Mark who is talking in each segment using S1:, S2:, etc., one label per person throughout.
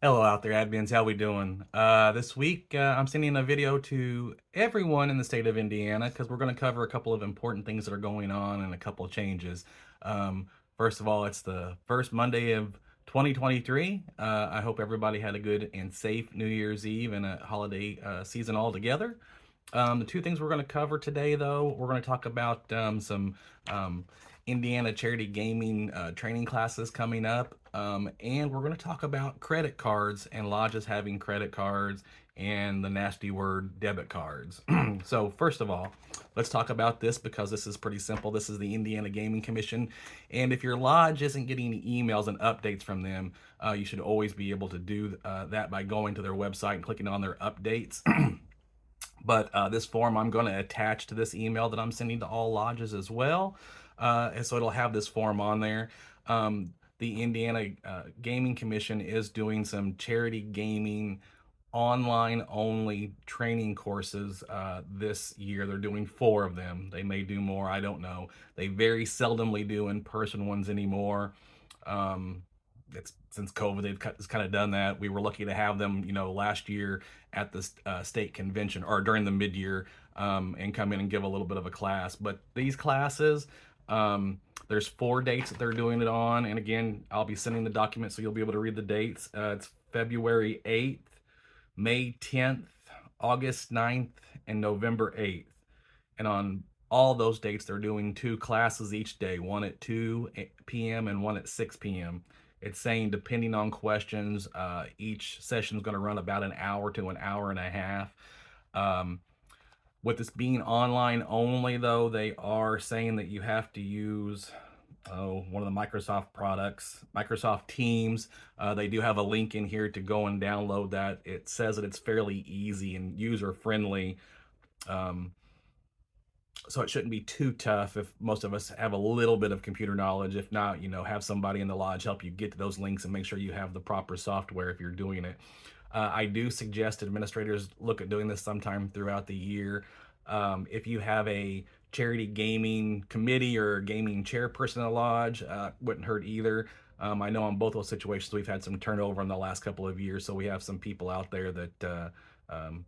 S1: Hello out there, admins. How we doing? This week, I'm sending a video to everyone in the state of Indiana because we're going to cover a couple of important things that are going on and a couple of changes. First of all, it's the first Monday of 2023. I hope everybody had a good and safe New Year's Eve and a holiday season all together. The two things we're going to cover today, though, we're going to talk about some um, Indiana charity gaming training classes coming up. And we're going to talk about credit cards and lodges having credit cards and the nasty word debit cards. So, first of all, let's talk about this because this is pretty simple. This is the Indiana Gaming Commission. And if your lodge isn't getting emails and updates from them, you should always be able to do that by going to their website and clicking on their updates. But this form I'm going to attach to this email that I'm sending to all lodges as well. And so it'll have this form on there. The Indiana Gaming Commission is doing some charity gaming online only training courses this year. They're doing 4 of them. They may do more, I don't know. They very seldomly do in-person ones anymore. Um, it's since COVID, they've kind of done that. We were lucky to have them, last year at the state convention or during the mid-year, and come in and give a little bit of a class. But these classes, there's 4 dates that they're doing it on, and again, I'll be sending the document so you'll be able to read the dates. It's February 8th, May 10th, August 9th, and November 8th. And on all those dates, they're doing 2 classes each day, one at 2 p.m. and one at 6 p.m. It's saying, depending on questions, each session is going to run about an hour to an hour and a half. Um, with this being online only, though, they are saying that you have to use one of the Microsoft products, Microsoft Teams. They do have a link in here to go and download that. It says that it's fairly easy and user friendly. Um, so it shouldn't be too tough if most of us have a little bit of computer knowledge. If not, have somebody in the lodge help you get to those links and make sure you have the proper software if you're doing it. I do suggest administrators look at doing this sometime throughout the year. If you have a charity gaming committee or gaming chairperson in the lodge, wouldn't hurt either. I know on both those situations we've had some turnover in the last couple of years, so we have some people out there that um,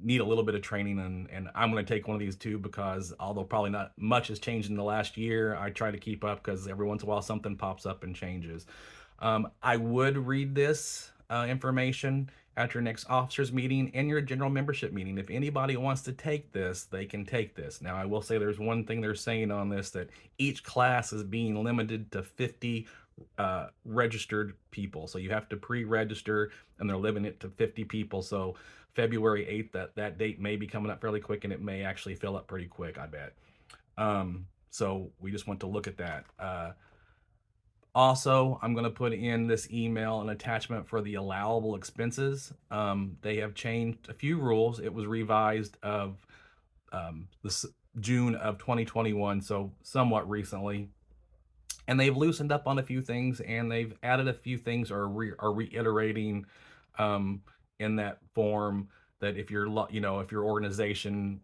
S1: need a little bit of training, and I'm going to take one of these too because although probably not much has changed in the last year, I try to keep up because every once in a while something pops up and changes. I would read this information at your next officers meeting and your general membership meeting. If anybody wants to take this, they can take this. Now, I will say there's one thing they're saying on this, that each class is being limited to 50 registered people. So you have to pre-register, and they're limiting it to 50 people. So February 8th, that date may be coming up fairly quick, and it may actually fill up pretty quick, I bet. So we just want to look at that. Also, I'm going to put in this email an attachment for the allowable expenses. They have changed a few rules. It was revised of this June of 2021, so somewhat recently. And they've loosened up on a few things, and they've added a few things, or are reiterating in that form, that if if your organization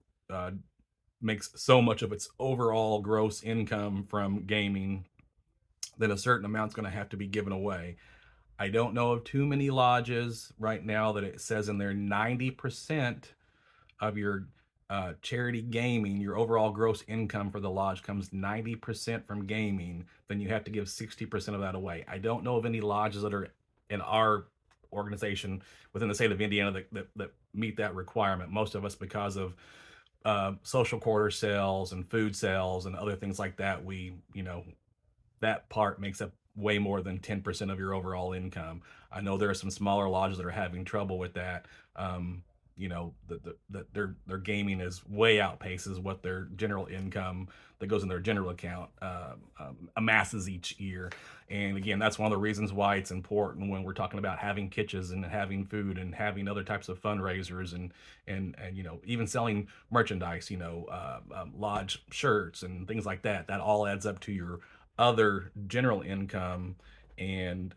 S1: makes so much of its overall gross income from gaming, then a certain amount's going to have to be given away. I don't know of too many lodges right now that it says in there 90% of your charity gaming, your overall gross income for the lodge comes 90% from gaming, then you have to give 60% of that away. I don't know of any lodges that are in our organization within the state of Indiana that meet that requirement. Most of us, because of social quarter sales and food sales and other things like that, that part makes up way more than 10% of your overall income. I know there are some smaller lodges that are having trouble with that. Their gaming is way outpaces what their general income that goes in their general account amasses each year. And again, that's one of the reasons why it's important when we're talking about having kitchens and having food and having other types of fundraisers and even selling merchandise, lodge shirts and things like that. That all adds up to your other general income, and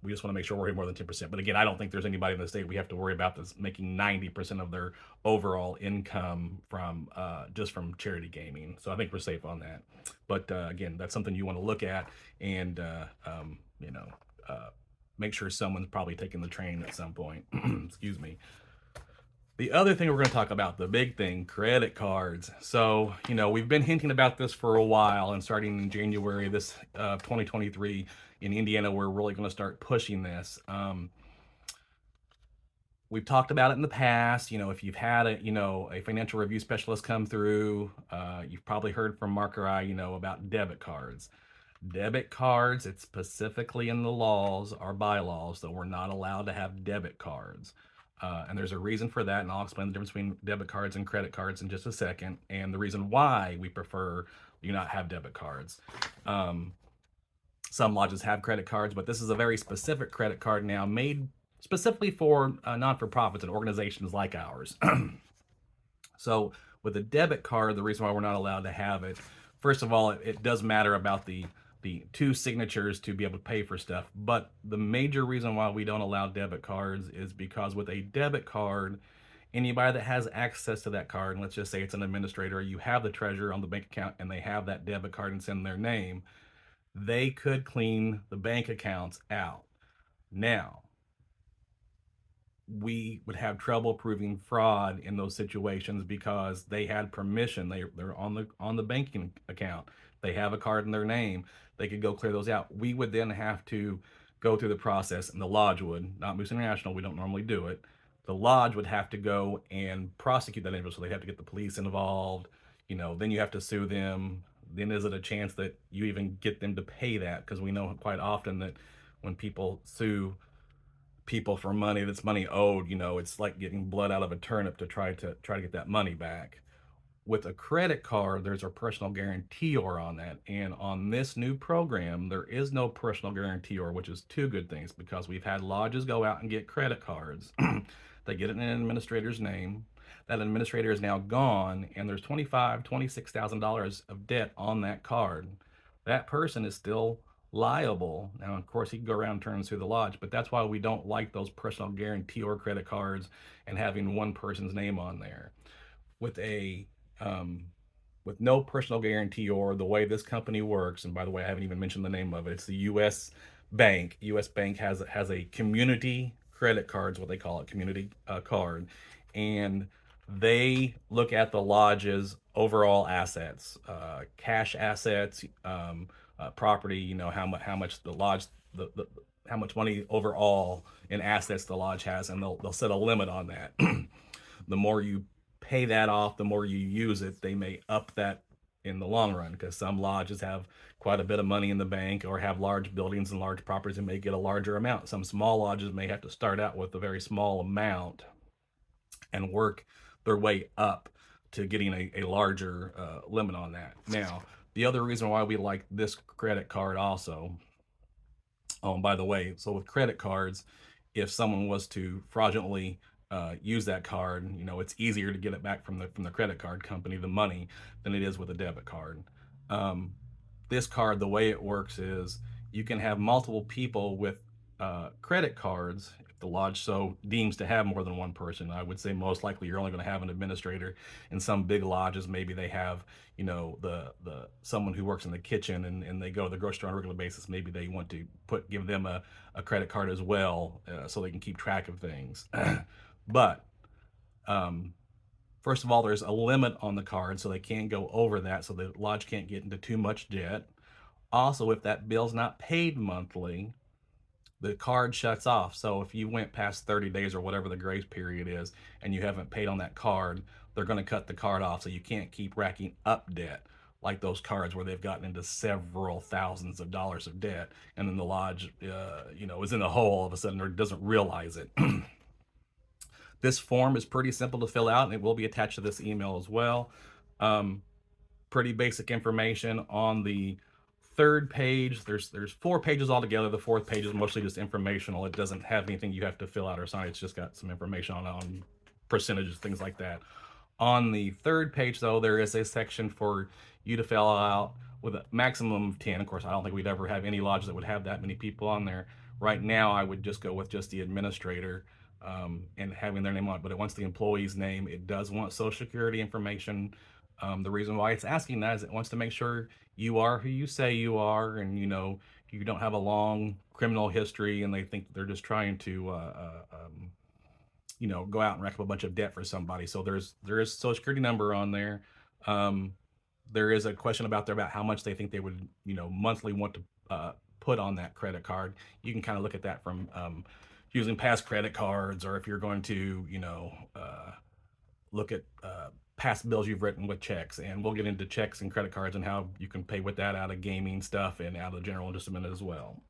S1: we just want to make sure we're hitting more than 10%. But again, I don't think there's anybody in the state we have to worry about that's making 90% of their overall income from just from charity gaming. So I think we're safe on that. But again, that's something you want to look at, and uh, make sure someone's probably taking the train at some point. Excuse me. The other thing we're going to talk about, the big thing, credit cards. So, we've been hinting about this for a while, and starting in January this 2023 in Indiana, we're really going to start pushing this. We've talked about it in the past. If you've had a financial review specialist come through, you've probably heard from Mark or I, about debit cards. Debit cards, it's specifically in the laws, our bylaws, that we're not allowed to have debit cards. And there's a reason for that, and I'll explain the difference between debit cards and credit cards in just a second, and the reason why we prefer you not have debit cards. Some lodges have credit cards, but this is a very specific credit card now, made specifically for non-for-profits and organizations like ours. So with a debit card, the reason why we're not allowed to have it, first of all, it does matter about the two signatures to be able to pay for stuff. But the major reason why we don't allow debit cards is because with a debit card, anybody that has access to that card, and let's just say it's an administrator, you have the treasurer on the bank account and they have that debit card and send their name, they could clean the bank accounts out. Now, we would have trouble proving fraud in those situations because they had permission. They're on the banking account. They have a card in their name. They could go clear those out. We would then have to go through the process, and the lodge would, not Moose International, we don't normally do it. The lodge would have to go and prosecute that individual. So they'd have to get the police involved. Then you have to sue them. Then is it a chance that you even get them to pay that? Because we know quite often that when people sue people for money that's money owed, it's like getting blood out of a turnip to try to get that money back. With a credit card, there's a personal guarantor on that, and on this new program there is no personal guarantor, which is two good things, because we've had lodges go out and get credit cards. They get it in an administrator's name. That administrator is now gone, and there's $26,000 of debt on that card. That person is still liable. Now, of course, he can go around and turn through the lodge, but that's why we don't like those personal guarantee or credit cards and having one person's name on there. With a with no personal guarantee, or the way this company works, and by the way, I haven't even mentioned the name of it. It's the U.S. Bank. U.S. Bank has a community credit card, is what they call it, community card, and they look at the lodge's overall assets, cash assets, property. How much the lodge how much money overall in assets the lodge has, and they'll set a limit on that. The more you pay that off, the more you use it, they may up that in the long run, because some lodges have quite a bit of money in the bank or have large buildings and large properties and may get a larger amount. Some small lodges may have to start out with a very small amount and work their way up to getting a larger limit on that. Now, the other reason why we like this credit card also, by the way, so with credit cards, if someone was to fraudulently use that card, it's easier to get it back from the credit card company, the money, than it is with a debit card. This card, the way it works is you can have multiple people with credit cards if the lodge so deems to have more than one person. I would say most likely you're only going to have an administrator. In some big lodges, maybe they have the someone who works in the kitchen, and they go to the grocery store on a regular basis. Maybe they want to give them a credit card as well, so they can keep track of things. But first of all, there's a limit on the card, so they can't go over that, so the lodge can't get into too much debt. Also, if that bill's not paid monthly, the card shuts off. So if you went past 30 days or whatever the grace period is and you haven't paid on that card, they're going to cut the card off, so you can't keep racking up debt like those cards where they've gotten into several thousands of dollars of debt, and then the lodge is in the hole all of a sudden, or doesn't realize it. This form is pretty simple to fill out, and it will be attached to this email as well. Pretty basic information. On the third page, there's 4 pages altogether. The fourth page is mostly just informational. It doesn't have anything you have to fill out or sign. It's just got some information on percentages, things like that. On the third page, though, there is a section for you to fill out with a maximum of 10. Of course, I don't think we'd ever have any lodge that would have that many people on there. Right now, I would just go with just the administrator and having their name on it, but it wants the employee's name. It does want social security information. The reason why it's asking that is it wants to make sure you are who you say you are, and you don't have a long criminal history and they think they're just trying to, go out and rack up a bunch of debt for somebody. So there is a social security number on there. Um, there is a question about how much they think they would, monthly want to put on that credit card. You can kind of look at that from using past credit cards, or if you're going to, look at past bills you've written with checks. And we'll get into checks and credit cards and how you can pay with that out of gaming stuff and out of the general in just a minute as well.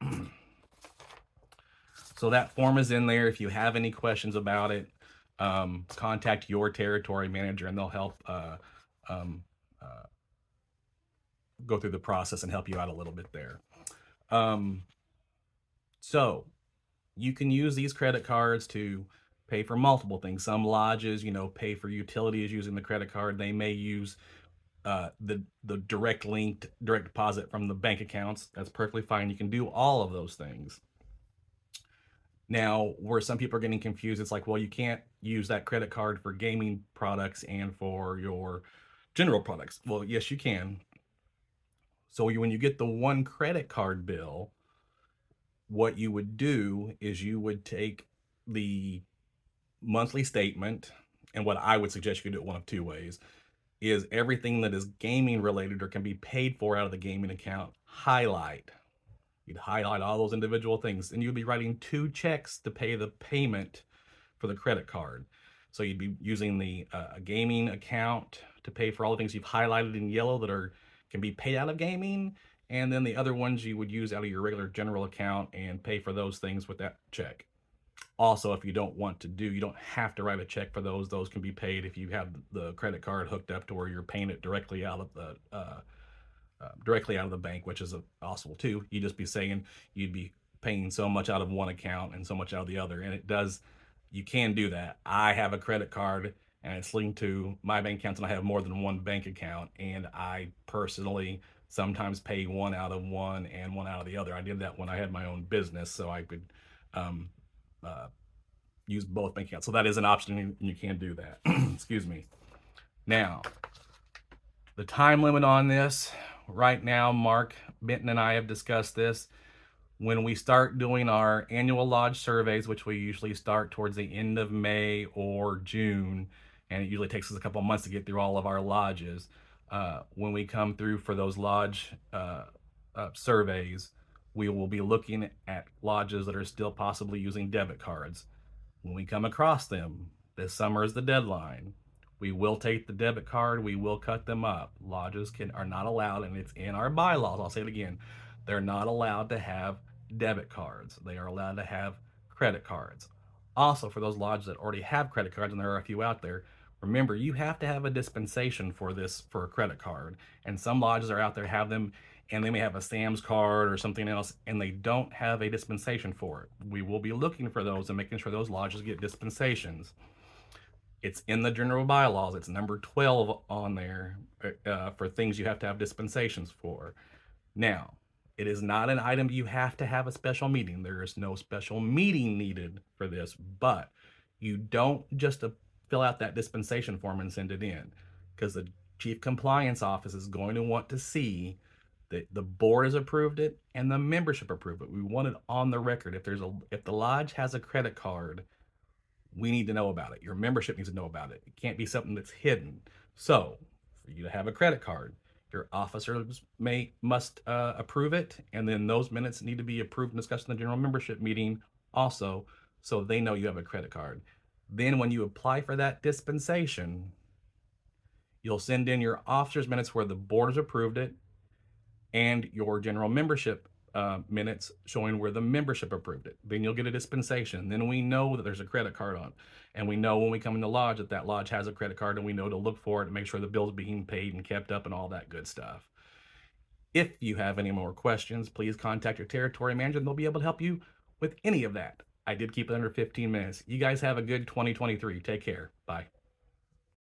S1: So that form is in there. If you have any questions about it, contact your territory manager and they'll help go through the process and help you out a little bit there. So you can use these credit cards to pay for multiple things. Some lodges, pay for utilities using the credit card. They may use the direct deposit from the bank accounts. That's perfectly fine. You can do all of those things. Now, where some people are getting confused, it's like, well, you can't use that credit card for gaming products and for your general products. Well, yes, you can. So when you get the one credit card bill, what you would do is you would take the monthly statement, and what I would suggest you do it one of two ways, is everything that is gaming related or can be paid for out of the gaming account, highlight. You'd highlight all those individual things, and you'd be writing 2 checks to pay the payment for the credit card. So you'd be using the gaming account to pay for all the things you've highlighted in yellow that can be paid out of gaming, and then the other ones you would use out of your regular general account and pay for those things with that check. Also, if you don't want to you don't have to write a check for those. Those can be paid if you have the credit card hooked up to where you're paying it directly out of the bank, which is possible too. You'd just be saying you'd be paying so much out of one account and so much out of the other, and you can do that. I have a credit card and it's linked to my bank accounts, and I have more than one bank account, and I personally sometimes pay one out of one and one out of the other. I did that when I had my own business, so I could use both bank accounts. So that is an option, and you can do that. Excuse me. Now, the time limit on this, right now, Mark Benton and I have discussed this. When we start doing our annual lodge surveys, which we usually start towards the end of May or June, and it usually takes us a couple of months to get through all of our lodges, when we come through for those lodge surveys, we will be looking at lodges that are still possibly using debit cards. When we come across them, this summer is the deadline. We will take the debit card, we will cut them up. Lodges are not allowed, and it's in our bylaws, I'll say it again, they're not allowed to have debit cards. They are allowed to have credit cards. Also, for those lodges that already have credit cards, and there are a few out there, remember, you have to have a dispensation for a credit card. And some lodges are out there have them, and they may have a Sam's card or something else, and they don't have a dispensation for it. We will be looking for those and making sure those lodges get dispensations. It's in the general bylaws. It's number 12 on there for things you have to have dispensations for. Now, it is not an item you have to have a special meeting. There is no special meeting needed for this, but you don't just fill out that dispensation form and send it in, because the Chief Compliance Office is going to want to see that the board has approved it and the membership approved it. We want it on the record. If the lodge has a credit card, we need to know about it. Your membership needs to know about it. It can't be something that's hidden. So for you to have a credit card, your officers must approve it, and then those minutes need to be approved and discussed in the general membership meeting also, so they know you have a credit card. Then when you apply for that dispensation, you'll send in your officer's minutes where the board has approved it, and your general membership minutes showing where the membership approved it. Then you'll get a dispensation. Then we know that there's a credit card on, and we know when we come in the lodge that lodge has a credit card, and we know to look for it and make sure the bill's being paid and kept up and all that good stuff. If you have any more questions, please contact your territory manager, and they'll be able to help you with any of that. I did keep it under 15 minutes. You guys have a good 2023. Take care. Bye.